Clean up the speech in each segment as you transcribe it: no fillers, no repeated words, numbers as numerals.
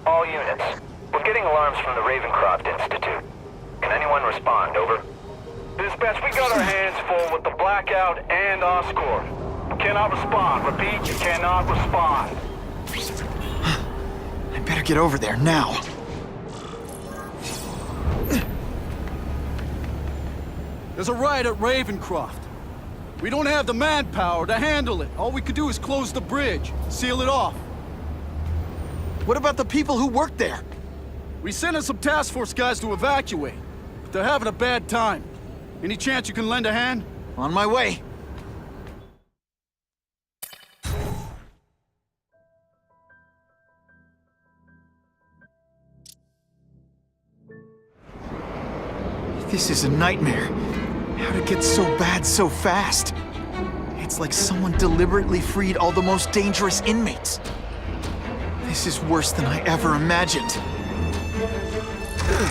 All units. We're getting alarms from the Ravencroft Institute. Can anyone respond? Over. Dispatch, we got our hands full with the blackout and Oscorp. Cannot respond. Repeat, you cannot respond. I better get over there now. There's a riot at Ravencroft. We don't have the manpower to handle it. All we could do is close the bridge, seal it off. What about the people who work there? We sent in some task force guys to evacuate, but they're having a bad time. Any chance you can lend a hand? On my way. This is a nightmare. How'd it get so bad so fast? It's like someone deliberately freed all the most dangerous inmates. This is worse than I ever imagined.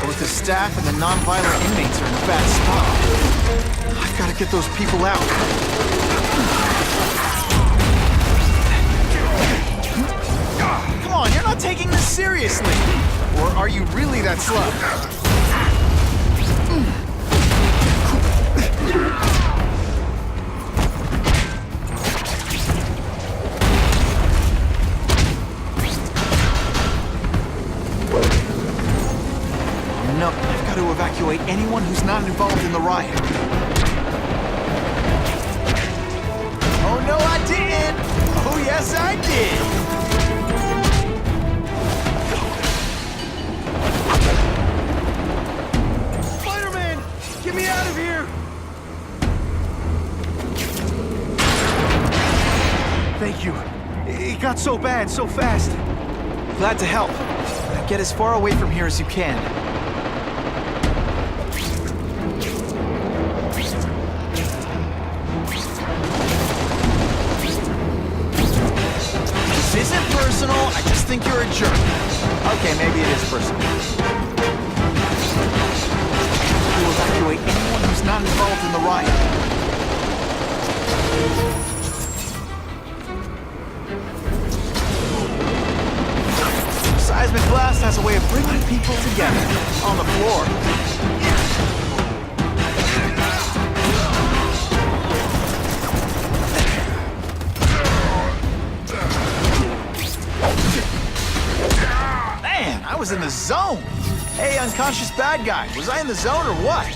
Both the staff and the non-violent inmates are in a bad spot. I've got to get those people out. Come on, you're not taking this seriously. Or are you really that slow? No, I've got to evacuate anyone who's not involved in the riot. Oh, no, I didn't! Oh, yes, I did! Spider-Man! Get me out of here! Thank you. It got so bad, so fast. Glad to help. Now get as far away from here as you can. This isn't personal, I just think you're a jerk. Okay, maybe it is personal. We'll evacuate anyone who's not involved in the riot. Seismic blast has a way of bringing people together on the floor. Man, I was in the zone. Hey, unconscious bad guy, was I in the zone or what?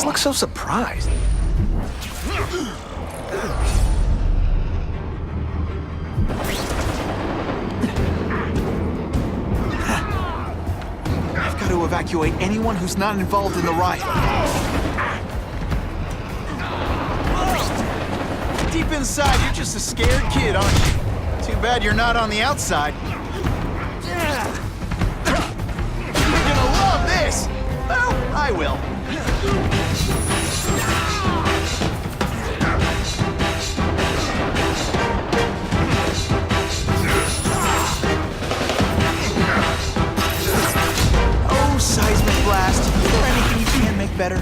Look so surprised. I've got to evacuate anyone who's not involved in the riot. Deep inside, you're just a scared kid, aren't you? Too bad you're not on the outside. You're gonna love this! Well, I will. Oh, seismic blast. Is there anything you can make better?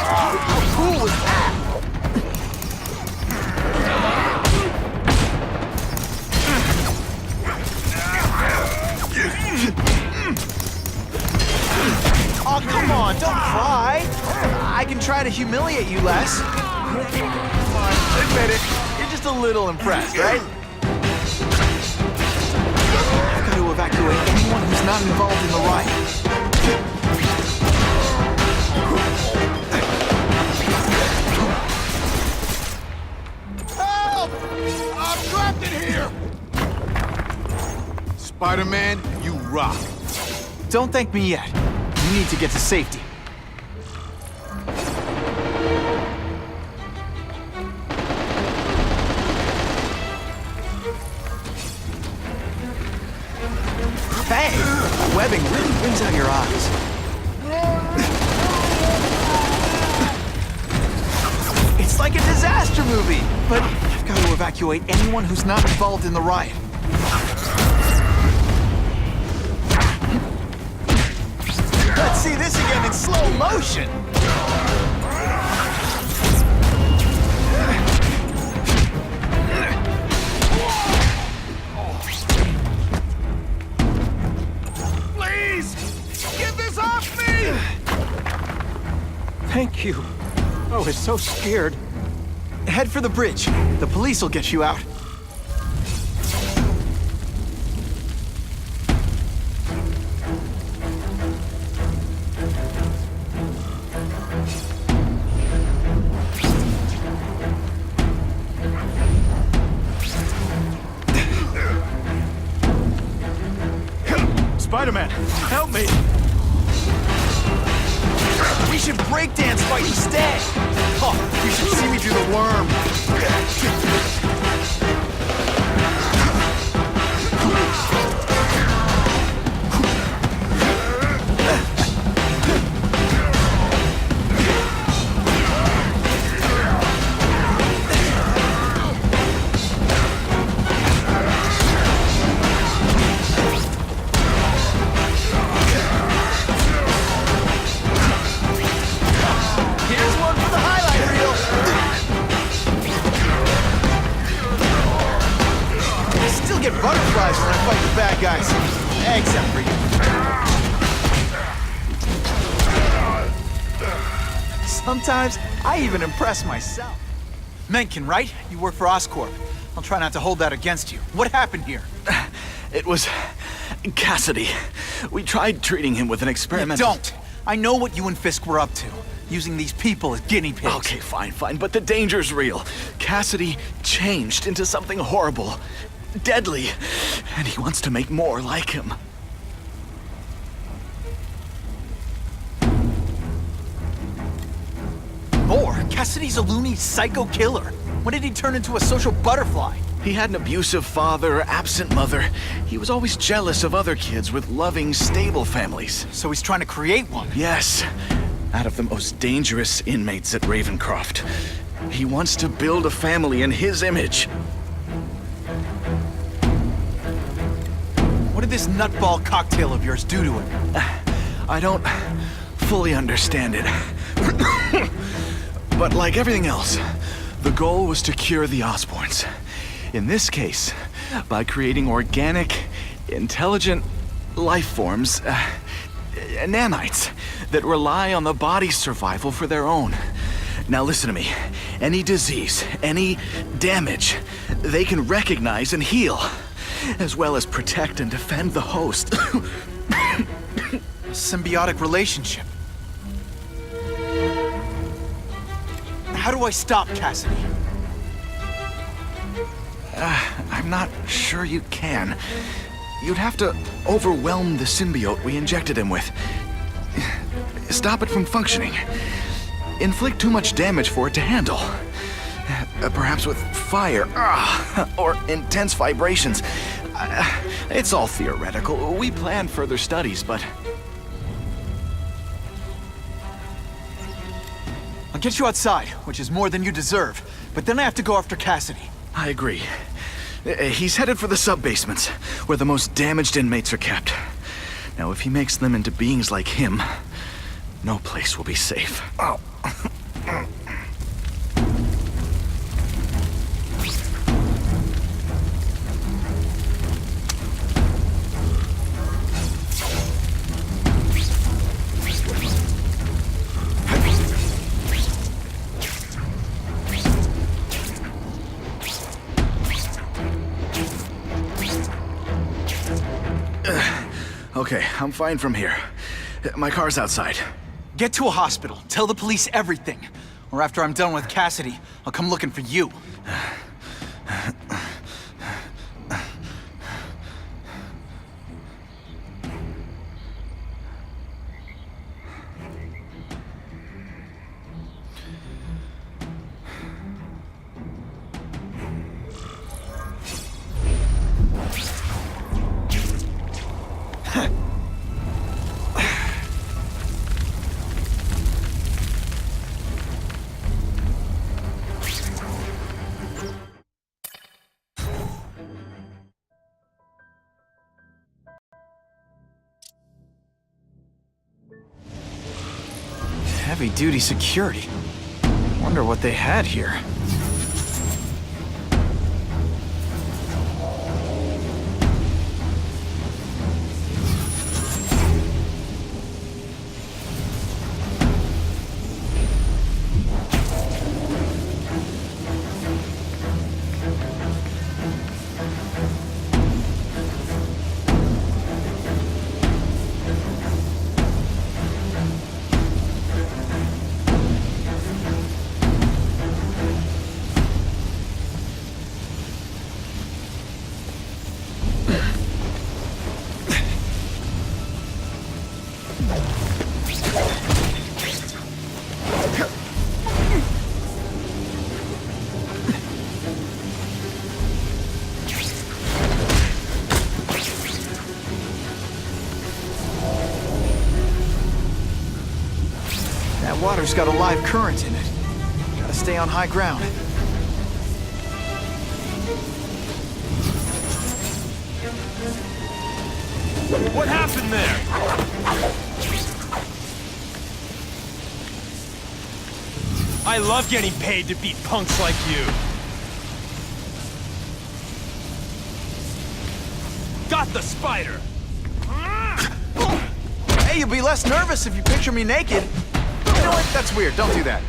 How cool was that? Oh, come on, don't cry. I can try to humiliate you less. Come on, admit it. You're just a little impressed, right? I've got to evacuate anyone who's not involved in the riot. Help! I'm trapped in here! Spider-Man, you rock. Don't thank me yet. You need to get to safety. driving really brings out your eyes. It's like a disaster movie, but I've got to evacuate anyone who's not involved in the riot. Let's see this again in slow motion. Please! Get this off me! Thank you. I was so scared. Head for the bridge. The police will get you out. Spider-Man, help me! We should breakdance fight instead! Oh, you should see me do the worm! Here's one for the highlight reel! I still get butterflies when I fight the bad guys. Except for you. Sometimes, I even impress myself. Mencken, right? You work for Oscorp. I'll try not to hold that against you. What happened here? It was Cassidy. We tried treating him with an experiment. Don't! I know what you and Fisk were up to. Using these people as guinea pigs. Okay, fine, but the danger's real. Cassidy changed into something horrible, deadly, and he wants to make more like him. More? Cassidy's a loony psycho killer. When did he turn into a social butterfly? He had an abusive father, absent mother. He was always jealous of other kids with loving, stable families. So he's trying to create one. Yes, out of the most dangerous inmates at Ravencroft. He wants to build a family in his image. What did this nutball cocktail of yours do to him? I don't fully understand it. But like everything else, the goal was to cure the Osborns. In this case, by creating organic, intelligent life forms, nanites, that rely on the body's survival for their own. Now listen to me. Any disease, any damage, they can recognize and heal, as well as protect and defend the host. Symbiotic relationship. How do I stop Cassidy? I'm not sure you can. You'd have to overwhelm the symbiote we injected him with. Stop it from functioning. Inflict too much damage for it to handle. Perhaps with fire, or intense vibrations. It's all theoretical. We planned further studies, but... I'll get you outside, which is more than you deserve. But then I have to go after Cassidy. I agree. He's headed for the sub-basements, where the most damaged inmates are kept. Now, if he makes them into beings like him, no place will be safe. Oh. Okay, I'm fine from here. My car's outside. Get to a hospital. Tell the police everything. Or after I'm done with Cassidy, I'll come looking for you. Heavy-duty security. Wonder what they had here. That water's got a live current in it. Gotta stay on high ground. What happened there? I love getting paid to beat punks like you. Got the spider! Hey, you'll be less nervous if you picture me naked. You know what? That's weird. Don't do that.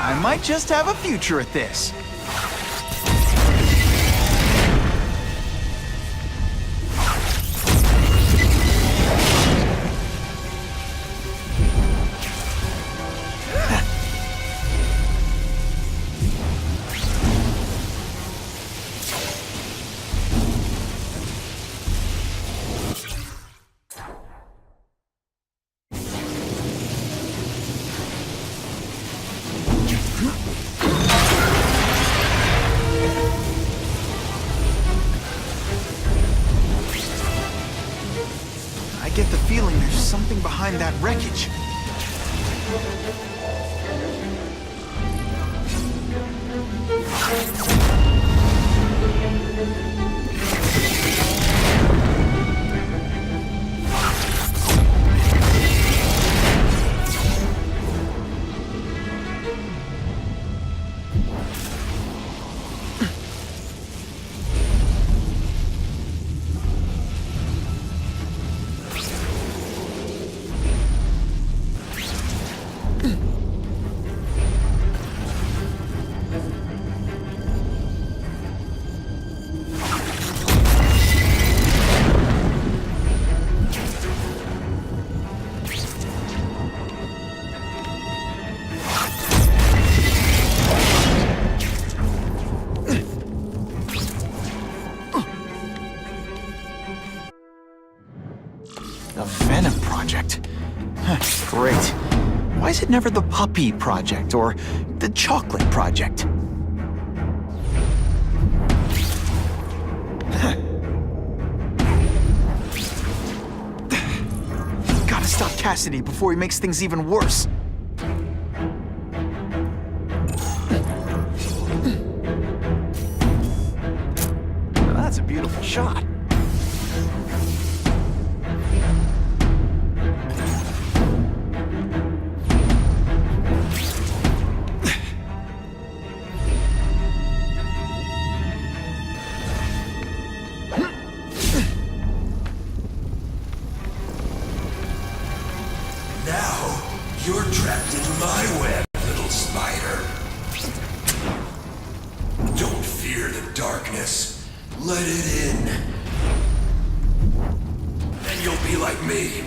I might just have a future at this. I get the feeling there's something behind that wreckage. The Venom Project? Great. Why is it never the Puppy Project or the Chocolate Project? Cassidy before he makes things even worse. Now that's a beautiful shot. Now, you're trapped in my web, little spider. Don't fear the darkness. Let it in. And you'll be like me.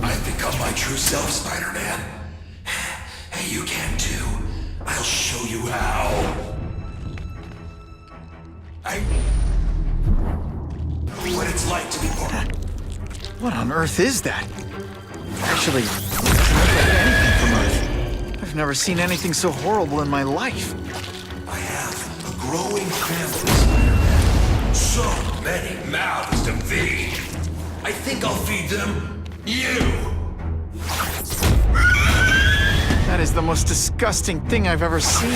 I've become my true self, Spider-Man. And you can too. I'll show you how. I know what it's like to be part. What on earth is that? Actually, it doesn't look like anything from Earth. I've never seen anything so horrible in my life. I have a growing family, Spider-Man. So many mouths to feed. I think I'll feed them you. That is the most disgusting thing I've ever seen.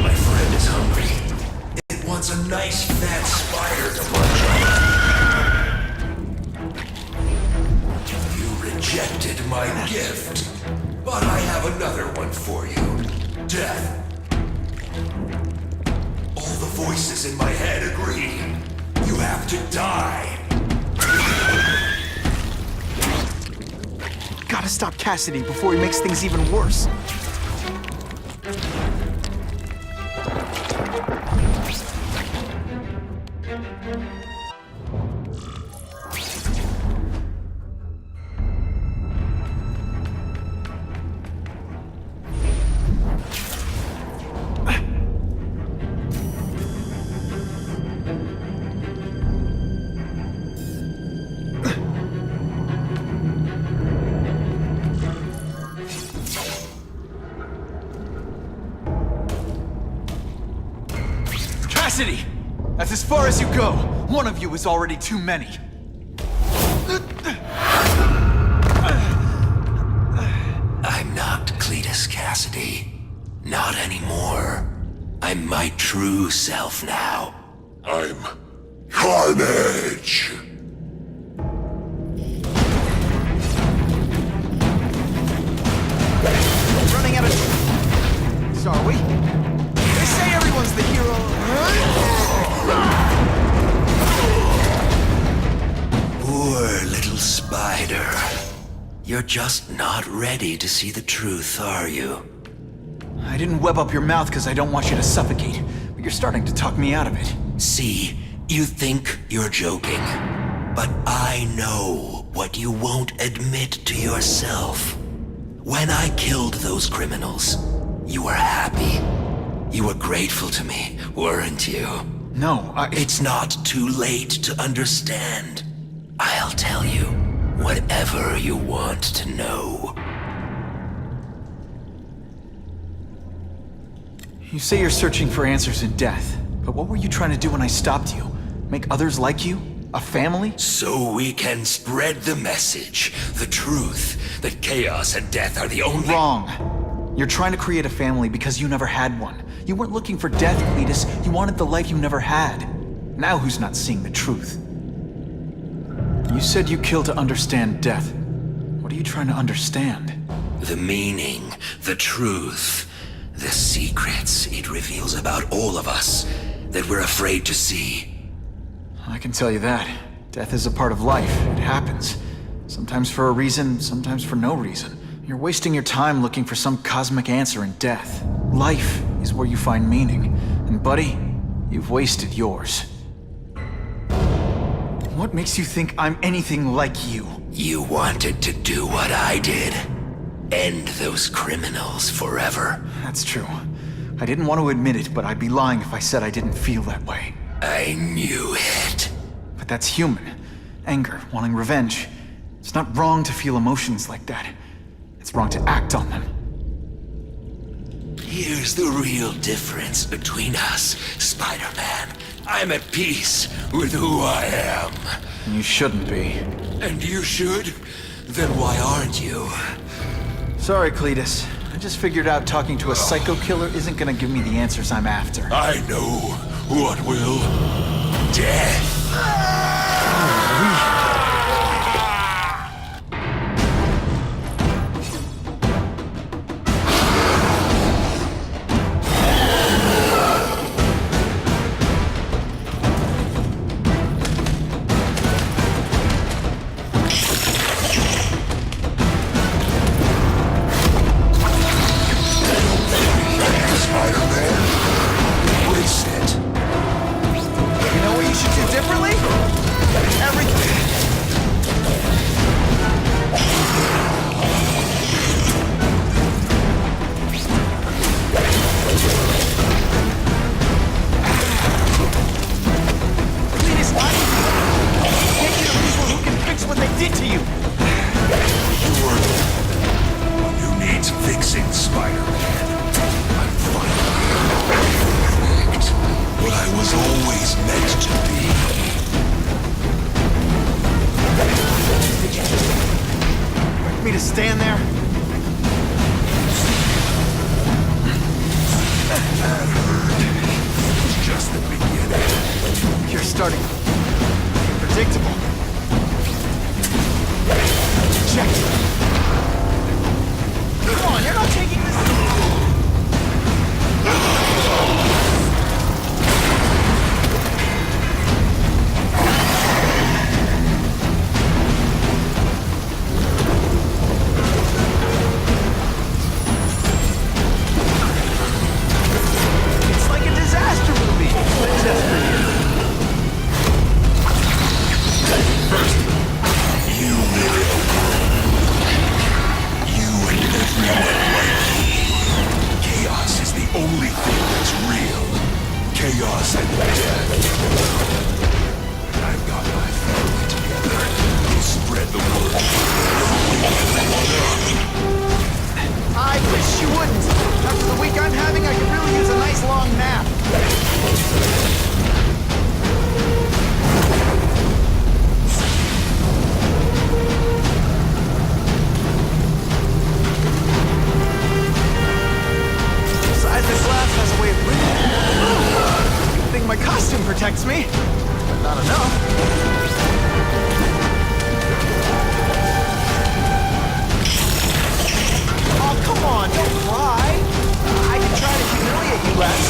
My friend is hungry. It wants a nice fat spider to munch on. You rejected my gift, but I have another one for you. Death. All the voices in my head agree. You have to die. Gotta stop Cassidy before he makes things even worse. Cassidy! That's as far as you go. One of you is already too many. I'm not Cletus Cassidy. Not anymore. I'm my true self now. I'm Carnage! Running out of... So are we? They say everyone's the hero. Poor little spider. You're just not ready to see the truth, are you? I didn't web up your mouth because I don't want you to suffocate, but you're starting to talk me out of it. See, you think you're joking, but I know what you won't admit to yourself. When I killed those criminals, you were happy. You were grateful to me, weren't you? No, It's not too late to understand. I'll tell you whatever you want to know. You say you're searching for answers in death, but what were you trying to do when I stopped you? Make others like you? A family? So we can spread the message, the truth, that chaos and death are the only— Wrong. You're trying to create a family because you never had one. You weren't looking for death, Cletus. You wanted the life you never had. Now who's not seeing the truth? You said you killed to understand death. What are you trying to understand? The meaning, the truth, the secrets it reveals about all of us that we're afraid to see. I can tell you that. Death is a part of life. It happens. Sometimes for a reason, sometimes for no reason. You're wasting your time looking for some cosmic answer in death. Life is where you find meaning. And buddy, you've wasted yours. What makes you think I'm anything like you? You wanted to do what I did. End those criminals forever. That's true. I didn't want to admit it, but I'd be lying if I said I didn't feel that way. I knew it. But that's human. Anger, wanting revenge. It's not wrong to feel emotions like that. It's wrong to act on them. Here's the real difference between us, Spider-Man. I'm at peace with who I am. You shouldn't be. And you should? Then why aren't you? Sorry, Cletus. I just figured out talking to a psycho killer isn't gonna give me the answers I'm after. I know what will. Death. Stand there. Just the beginning. You're starting predictable. Check. Come on, you're not taking this. Protects me, but not enough. Oh, come on, don't cry. I can try to humiliate you less.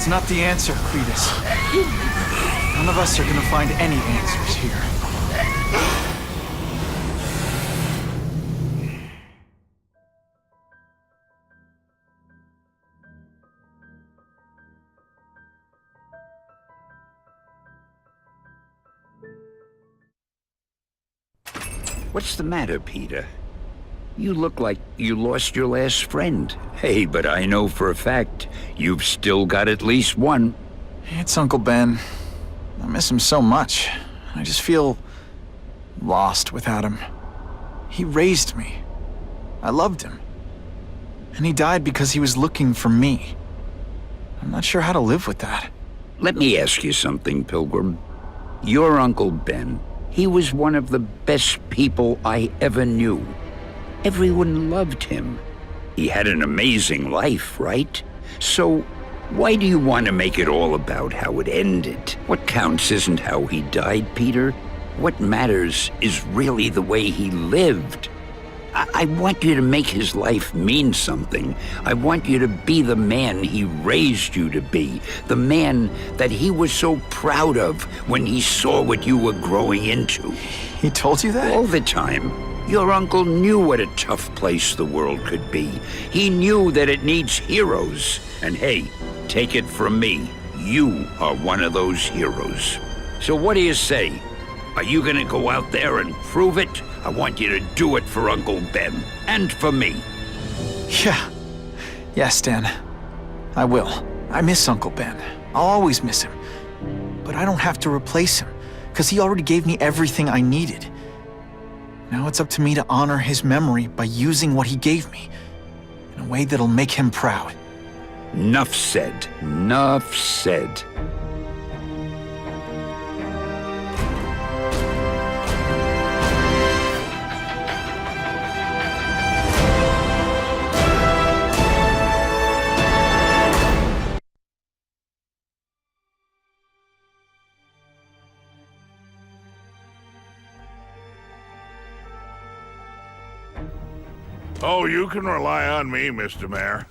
is not the answer, Cletus. None of us are gonna find any answers here. What's the matter, Peter? You look like you lost your last friend. Hey, but I know for a fact you've still got at least one. It's Uncle Ben. I miss him so much. I just feel lost without him. He raised me. I loved him. And he died because he was looking for me. I'm not sure how to live with that. Let me ask you something, Pilgrim. Your Uncle Ben, he was one of the best people I ever knew. Everyone loved him. He had an amazing life, right? So, why do you want to make it all about how it ended? What counts isn't how he died, Peter. What matters is really the way he lived. I want you to make his life mean something. I want you to be the man he raised you to be. The man that he was so proud of when he saw what you were growing into. He told you that? All the time. Your uncle knew what a tough place the world could be. He knew that it needs heroes. And hey, take it from me, you are one of those heroes. So what do you say? Are you gonna go out there and prove it? I want you to do it for Uncle Ben, and for me. Yeah. Yes, Dan. I will. I miss Uncle Ben. I'll always miss him. But I don't have to replace him, because he already gave me everything I needed. Now it's up to me to honor his memory by using what he gave me, in a way that'll make him proud. Nuff said. Nuff said. Oh, you can rely on me, Mr. Mayor.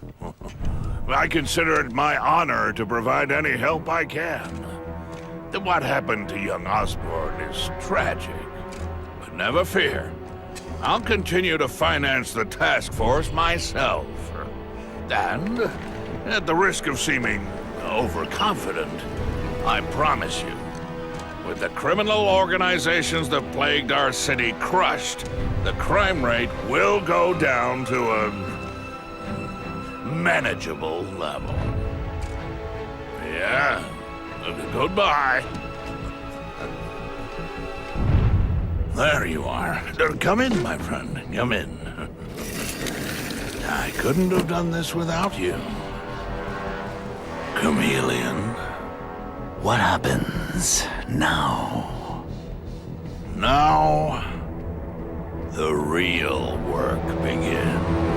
I consider it my honor to provide any help I can. What happened to young Osborn is tragic, but never fear. I'll continue to finance the task force myself. And, at the risk of seeming overconfident, I promise you, with the criminal organizations that plagued our city crushed, the crime rate will go down to a manageable level. Yeah, goodbye. There you are. Come in, my friend. Come in. I couldn't have done this without you. Chameleon. What happens now? Now, the real work begins.